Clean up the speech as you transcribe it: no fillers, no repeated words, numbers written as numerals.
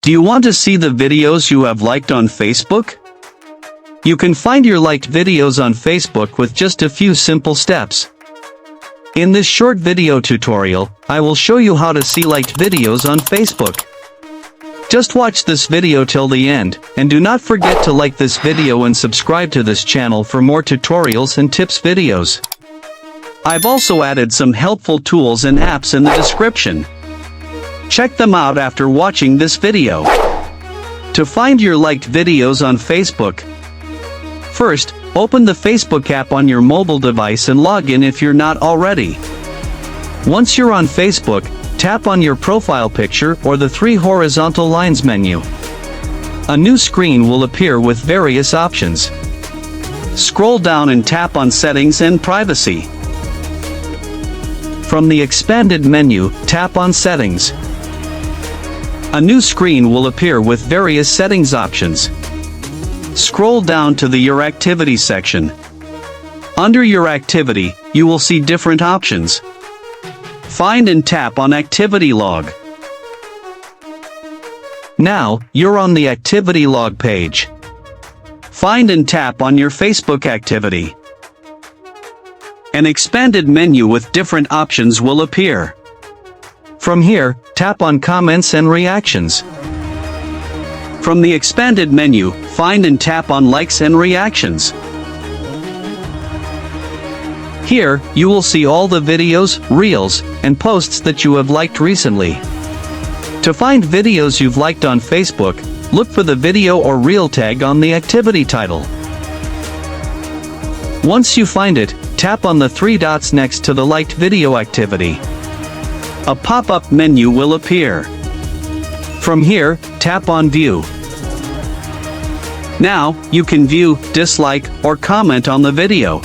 Do you want to see the videos you have liked on Facebook? You can find your liked videos on Facebook with just a few simple steps. In this short video tutorial, I will show you how to see liked videos on Facebook. Just watch this video till the end, and do not forget to like this video and subscribe to this channel for more tutorials and tips videos. I've also added some helpful tools and apps in the description. Check them out after watching this video. To find your liked videos on Facebook, first, open the Facebook app on your mobile device and log in if you're not already. Once you're on Facebook, tap on your profile picture or the three horizontal lines menu. A new screen will appear with various options. Scroll down and tap on Settings and Privacy. From the expanded menu, tap on Settings. A new screen will appear with various settings options. Scroll down to the Your Activity section. Under Your Activity, you will see different options. Find and tap on Activity Log. Now, you're on the Activity Log page. Find and tap on your Facebook activity. An expanded menu with different options will appear. From here, tap on Comments and Reactions. From the expanded menu, find and tap on Likes and Reactions. Here, you will see all the videos, reels, and posts that you have liked recently. To find videos you've liked on Facebook, look for the video or reel tag on the activity title. Once you find it, tap on the three dots next to the liked video activity. A pop-up menu will appear. From here, tap on View. Now, you can view, dislike, or comment on the video.